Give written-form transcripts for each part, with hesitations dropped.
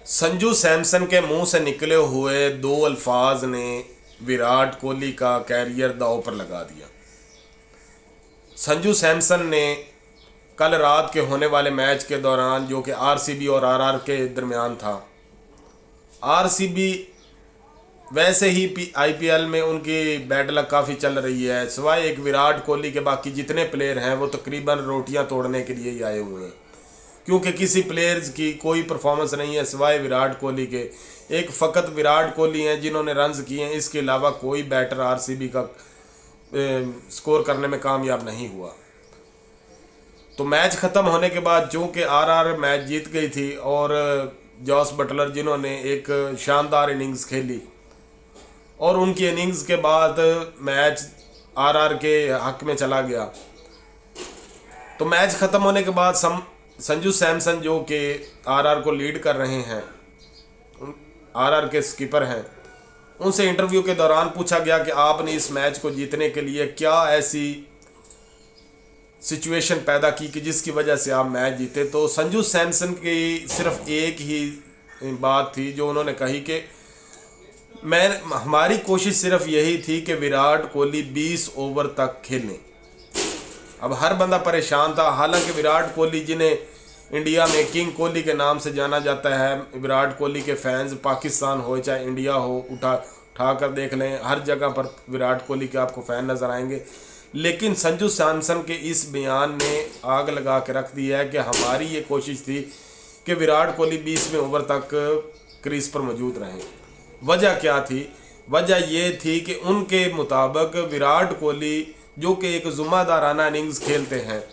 संजू सैमसन के मुंह से निकले हुए दो अल्फाज ने विराट कोहली का कैरियर दांव पर लगा दिया। संजू सैमसन ने कल रात के होने वाले मैच के दौरान, जो कि आरसीबी और आरआर के दरमियान था, आरसीबी वैसे ही आईपीएल में उनकी बैड लक काफ़ी चल रही है। सिवाय एक विराट कोहली के बाकी जितने प्लेयर हैं वो तकरीबन रोटियां तोड़ने के लिए ही आए हुए हैं, क्योंकि किसी प्लेयर्स की कोई परफॉर्मेंस नहीं है सिवाय विराट कोहली के। एक फ़कत विराट कोहली हैं जिन्होंने रन्स किए हैं, इसके अलावा कोई बैटर आरसीबी का स्कोर करने में कामयाब नहीं हुआ। तो मैच ख़त्म होने के बाद चूँकि आरआर मैच जीत गई थी और जॉस बटलर जिन्होंने एक शानदार इनिंग्स खेली, और उनकी इनिंग्स के बाद मैच आरआर के हक में चला गया। तो मैच ख़त्म होने के बाद संजू सैमसन, जो कि आरआर को लीड कर रहे हैं, आरआर के स्कीपर हैं, उनसे इंटरव्यू के दौरान पूछा गया कि आपने इस मैच को जीतने के लिए क्या ऐसी सिचुएशन पैदा की कि जिसकी वजह से आप मैच जीते। तो संजू सैमसन की सिर्फ एक ही बात थी जो उन्होंने कही कि हमारी कोशिश सिर्फ यही थी कि विराट कोहली 20 ओवर तक खेलें। अब हर बंदा परेशान था। हालांकि विराट कोहली, जिन्हें इंडिया में किंग कोहली के नाम से जाना जाता है, विराट कोहली के फैंस पाकिस्तान हो चाहे इंडिया हो, उठा कर देख लें, हर जगह पर विराट कोहली के आपको फ़ैन नज़र आएंगे। लेकिन संजू सैमसन के इस बयान ने आग लगा के रख दी है कि हमारी ये कोशिश थी कि विराट कोहली 20वें ओवर तक क्रीज पर मौजूद रहें। वजह क्या थी? वजह ये थी कि उनके मुताबिक विराट कोहली, जो कि एक ज़िम्मेदाराना इनिंग्स खेलते हैं,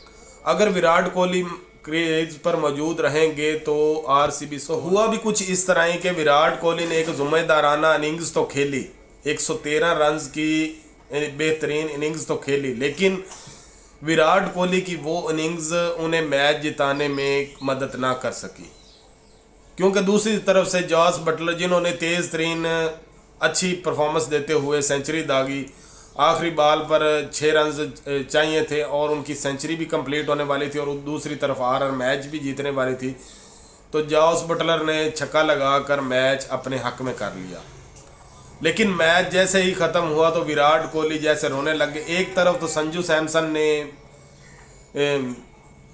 अगर विराट कोहली क्रीज पर मौजूद रहेंगे तो आरसीबी से हुआ भी कुछ इस तरह ही कि विराट कोहली ने एक ज़िम्मेदाराना इनिंग्स तो खेली, 113 रन्स की बेहतरीन इनिंग्स तो खेली, लेकिन विराट कोहली की वो इनिंग्स उन्हें मैच जिताने में मदद ना कर सकी, क्योंकि दूसरी तरफ से जॉस बटलर, जिन्होंने तेज़ तरीन अच्छी परफॉर्मेंस देते हुए सेंचुरी दागी, आखिरी बॉल पर 6 रन चाहिए थे और उनकी सेंचुरी भी कंप्लीट होने वाली थी और दूसरी तरफ आरआर मैच भी जीतने वाली थी, तो जॉस बटलर ने छक्का लगाकर मैच अपने हक में कर लिया। लेकिन मैच जैसे ही ख़त्म हुआ तो विराट कोहली जैसे रोने लग गए। एक तरफ तो संजू सैमसन ने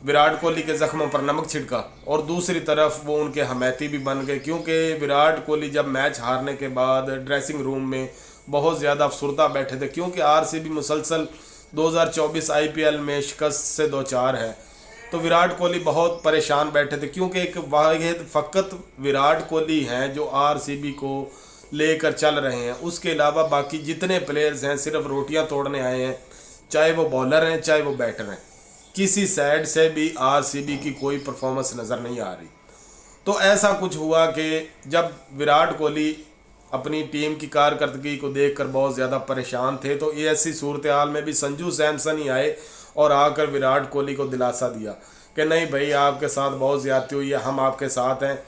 विराट कोहली के ज़ख्मों पर नमक छिड़का और दूसरी तरफ वो उनके हमायती भी बन गए, क्योंकि विराट कोहली जब मैच हारने के बाद ड्रेसिंग रूम में बहुत ज़्यादा अफसरदा बैठे थे, क्योंकि आरसीबी मुसलसल 2024 आईपीएल में शिकस्त से दो चार है। तो विराट कोहली बहुत परेशान बैठे थे, क्योंकि एक वाहिद फ़कत विराट कोहली हैं जो आरसीबी को लेकर चल रहे हैं। उसके अलावा बाकी जितने प्लेयर्स हैं सिर्फ रोटियां तोड़ने आए हैं, चाहे वो बॉलर हैं चाहे वो बैटर हैं। किसी साइड से भी आरसीबी की कोई परफॉर्मेंस नज़र नहीं आ रही। तो ऐसा कुछ हुआ कि जब विराट कोहली अपनी टीम की कारकर्दगी को देखकर बहुत ज़्यादा परेशान थे, तो ये ऐसी सूरत हाल में भी संजू सैमसन ही आए और आकर विराट कोहली को दिलासा दिया कि नहीं भाई, आपके साथ बहुत ज़्यादती हुई है, हम आपके साथ हैं,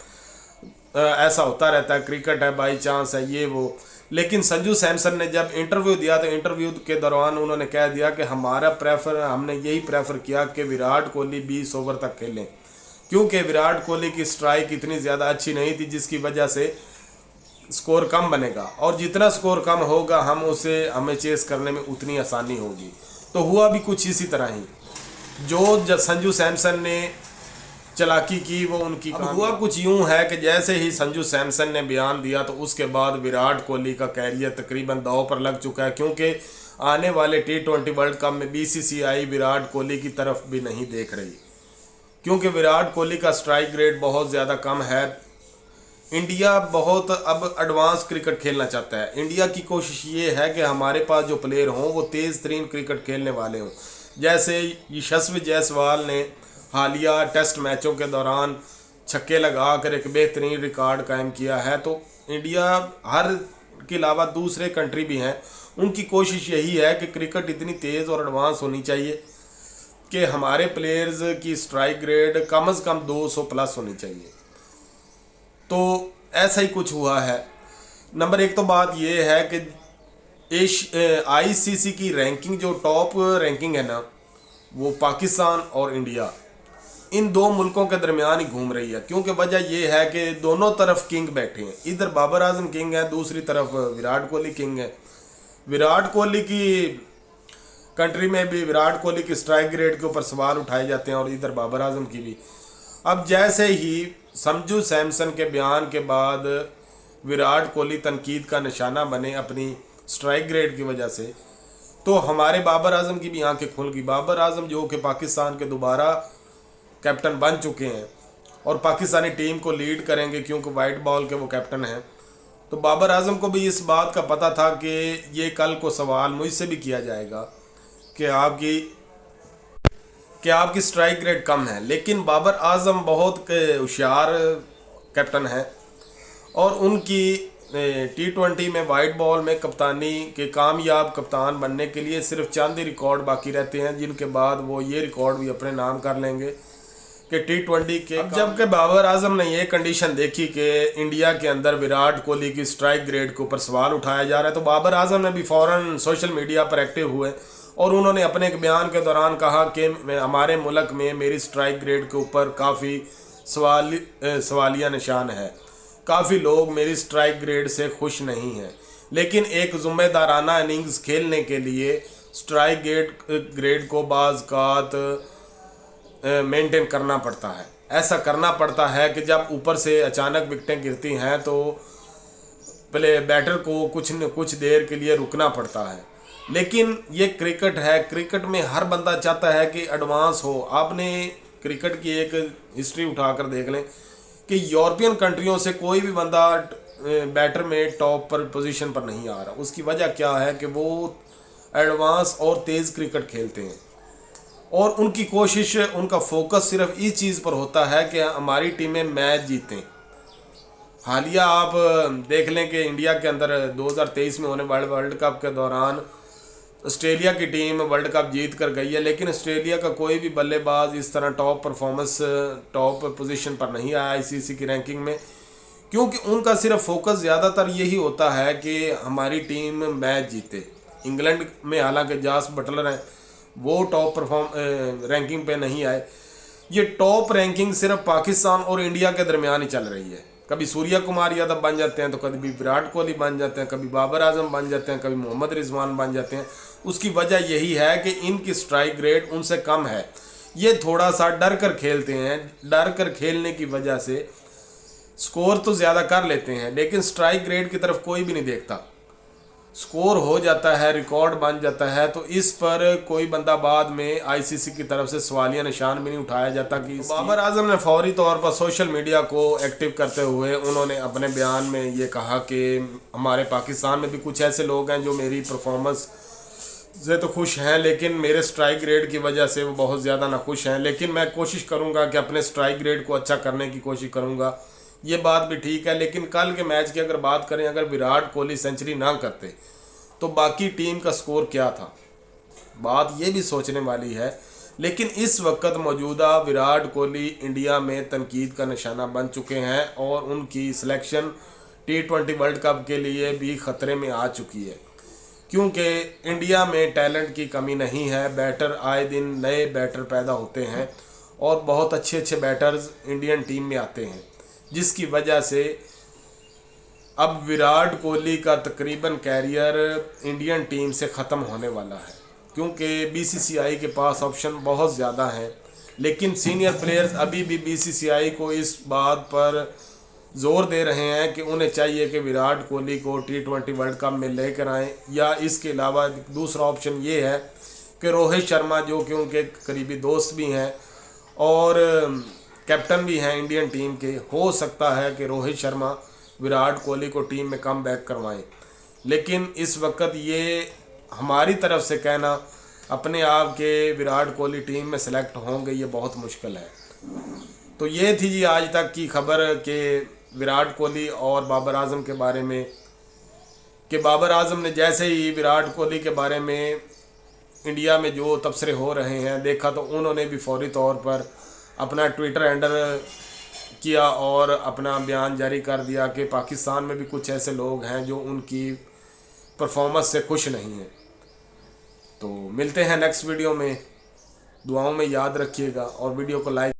ऐसा होता रहता है, क्रिकेट है, बाई चांस है, ये वो। लेकिन संजू सैमसन ने जब इंटरव्यू दिया तो इंटरव्यू के दौरान उन्होंने कह दिया कि हमने यही प्रेफर किया कि विराट कोहली 20 ओवर तक खेलें, क्योंकि विराट कोहली की स्ट्राइक इतनी ज़्यादा अच्छी नहीं थी, जिसकी वजह से स्कोर कम बनेगा और जितना स्कोर कम होगा हमें चेस करने में उतनी आसानी होगी। तो हुआ भी कुछ इसी तरह ही। जो संजू सैमसन ने चालाकी की वो उनकी हुआ कुछ यूं है कि जैसे ही संजू सैमसन ने बयान दिया तो उसके बाद विराट कोहली का कैरियर तकरीबन दांव पर लग चुका है, क्योंकि आने वाले T20 वर्ल्ड कप में बीसीसीआई विराट कोहली की तरफ भी नहीं देख रही, क्योंकि विराट कोहली का स्ट्राइक रेट बहुत ज़्यादा कम है। इंडिया बहुत अब एडवांस क्रिकेट खेलना चाहता है। इंडिया की कोशिश ये है कि हमारे पास जो प्लेयर हों वो तेज़ तरीन क्रिकेट खेलने वाले हों। जैसे यशस्वी जायसवाल ने हालिया टेस्ट मैचों के दौरान छक्के लगाकर एक बेहतरीन रिकॉर्ड कायम किया है। तो इंडिया हर के अलावा दूसरे कंट्री भी हैं, उनकी कोशिश यही है कि क्रिकेट इतनी तेज़ और एडवांस होनी चाहिए कि हमारे प्लेयर्स की स्ट्राइक रेट कम से कम 200 प्लस होनी चाहिए। तो ऐसा ही कुछ हुआ है। नंबर एक तो बात यह है कि आईसीसी की रैंकिंग, जो टॉप रैंकिंग है ना, वो पाकिस्तान और इंडिया, इन दो मुल्कों के दरमियान ही घूम रही है, क्योंकि वजह ये है कि दोनों तरफ किंग बैठे हैं। इधर बाबर आजम किंग है, दूसरी तरफ विराट कोहली किंग है। विराट कोहली की कंट्री में भी विराट कोहली की स्ट्राइक रेट के ऊपर सवाल उठाए जाते हैं और इधर बाबर आजम की भी। अब जैसे ही संजू सैमसन के बयान के बाद विराट कोहली तनकीद का निशाना बने अपनी स्ट्राइक रेट की वजह से, तो हमारे बाबर आजम की भी आंखें खुल गई। बाबर आजम जो कि पाकिस्तान के दोबारा कैप्टन बन चुके हैं और पाकिस्तानी टीम को लीड करेंगे, क्योंकि वाइट बॉल के वो कैप्टन हैं। तो बाबर आजम को भी इस बात का पता था कि ये कल को सवाल मुझसे भी किया जाएगा कि आपकी स्ट्राइक रेट कम है। लेकिन बाबर आजम बहुत होशियार कैप्टन है और उनकी T20 में वाइट बॉल में कप्तानी के कामयाब कप्तान बनने के लिए सिर्फ चंद ही रिकॉर्ड बाकी रहते हैं, जिनके बाद वो ये रिकॉर्ड भी अपने नाम कर लेंगे कि T20 के। जबकि बाबर आजम ने ये कंडीशन देखी कि इंडिया के अंदर विराट कोहली की स्ट्राइक ग्रेड के ऊपर सवाल उठाया जा रहा है, तो बाबर आजम ने भी फ़ौरन सोशल मीडिया पर एक्टिव हुए और उन्होंने अपने एक बयान के दौरान कहा कि हमारे मुल्क में मेरी स्ट्राइक ग्रेड के ऊपर काफ़ी सवालिया निशान है, काफ़ी लोग मेरी स्ट्राइक ग्रेड से खुश नहीं हैं, लेकिन एक ज़िम्मेदाराना इनिंग्स खेलने के लिए स्ट्राइक ग्रेड को बाज़ मेंटेन करना पड़ता है। ऐसा करना पड़ता है कि जब ऊपर से अचानक विकेटें गिरती हैं तो पहले बैटर को कुछ न कुछ देर के लिए रुकना पड़ता है। लेकिन ये क्रिकेट है, क्रिकेट में हर बंदा चाहता है कि एडवांस हो। आपने क्रिकेट की एक हिस्ट्री उठाकर देख लें कि यूरोपियन कंट्रियों से कोई भी बंदा बैटर में टॉप पर पोजीशन पर नहीं आ रहा। उसकी वजह क्या है कि वो एडवांस और तेज़ क्रिकेट खेलते हैं और उनकी कोशिश, उनका फोकस सिर्फ इस चीज़ पर होता है कि हमारी टीमें मैच जीतें। हालिया आप देख लें कि इंडिया के अंदर 2023 में होने वाले वर्ल्ड कप के दौरान ऑस्ट्रेलिया की टीम वर्ल्ड कप जीत कर गई है, लेकिन ऑस्ट्रेलिया का कोई भी बल्लेबाज इस तरह टॉप पोजीशन पर नहीं आया आईसीसी की रैंकिंग में, क्योंकि उनका सिर्फ फोकस ज़्यादातर यही होता है कि हमारी टीम मैच जीते। इंग्लैंड में हालांकि जॉस बटलर हैं, वो टॉप रैंकिंग पे नहीं आए। ये टॉप रैंकिंग सिर्फ पाकिस्तान और इंडिया के दरमियान ही चल रही है। कभी सूर्या कुमार यादव बन जाते हैं, तो कभी विराट कोहली बन जाते हैं, कभी बाबर आजम बन जाते हैं, कभी मोहम्मद रिजवान बन जाते हैं। उसकी वजह यही है कि इनकी स्ट्राइक रेट उनसे कम है। ये थोड़ा सा डर कर खेलते हैं, डर कर खेलने की वजह से स्कोर तो ज़्यादा कर लेते हैं, लेकिन स्ट्राइक रेट की तरफ कोई भी नहीं देखता। स्कोर हो जाता है, रिकॉर्ड बन जाता है, तो इस पर कोई बंदा बाद में आईसीसी की तरफ से सवालिया निशान भी नहीं उठाया जाता। कि बाबर आजम ने फौरी तौर पर सोशल मीडिया को एक्टिव करते हुए उन्होंने अपने बयान में ये कहा कि हमारे पाकिस्तान में भी कुछ ऐसे लोग हैं जो मेरी परफॉर्मेंस से तो खुश हैं, लेकिन मेरे स्ट्राइक रेट की वजह से वो बहुत ज़्यादा नाखुश हैं, लेकिन मैं कोशिश करूँगा कि अपने स्ट्राइक रेट को अच्छा करने की कोशिश करूँगा। ये बात भी ठीक है, लेकिन कल के मैच की अगर बात करें, अगर विराट कोहली सेंचुरी ना करते तो बाकी टीम का स्कोर क्या था, बात ये भी सोचने वाली है। लेकिन इस वक्त मौजूदा विराट कोहली इंडिया में तनकीद का निशाना बन चुके हैं और उनकी सिलेक्शन T20 वर्ल्ड कप के लिए भी ख़तरे में आ चुकी है, क्योंकि इंडिया में टैलेंट की कमी नहीं है। बैटर आए दिन नए बैटर पैदा होते हैं और बहुत अच्छे अच्छे बैटर्स इंडियन टीम में आते हैं, जिसकी वजह से अब विराट कोहली का तकरीबन कैरियर इंडियन टीम से ख़त्म होने वाला है, क्योंकि बीसीसीआई के पास ऑप्शन बहुत ज़्यादा हैं। लेकिन सीनियर प्लेयर्स अभी भी बीसीसीआई को इस बात पर ज़ोर दे रहे हैं कि उन्हें चाहिए कि विराट कोहली को T20 वर्ल्ड कप में लेकर आएँ, या इसके अलावा दूसरा ऑप्शन ये है कि रोहित शर्मा, जो कि उनके करीबी दोस्त भी हैं और कैप्टन भी हैं इंडियन टीम के, हो सकता है कि रोहित शर्मा विराट कोहली को टीम में कम बैक करवाएं। लेकिन इस वक्त ये हमारी तरफ से कहना अपने आप के विराट कोहली टीम में सेलेक्ट होंगे, ये बहुत मुश्किल है। तो ये थी जी आज तक की खबर कि विराट कोहली और बाबर आजम के बारे में, कि बाबर आजम ने जैसे ही विराट कोहली के बारे में इंडिया में जो तबसरे हो रहे हैं देखा, तो उन्होंने भी फौरी तौर पर अपना ट्विटर हैंडल किया और अपना बयान जारी कर दिया कि पाकिस्तान में भी कुछ ऐसे लोग हैं जो उनकी परफॉर्मेंस से खुश नहीं हैं। तो मिलते हैं नेक्स्ट वीडियो में, दुआओं में याद रखिएगा और वीडियो को लाइक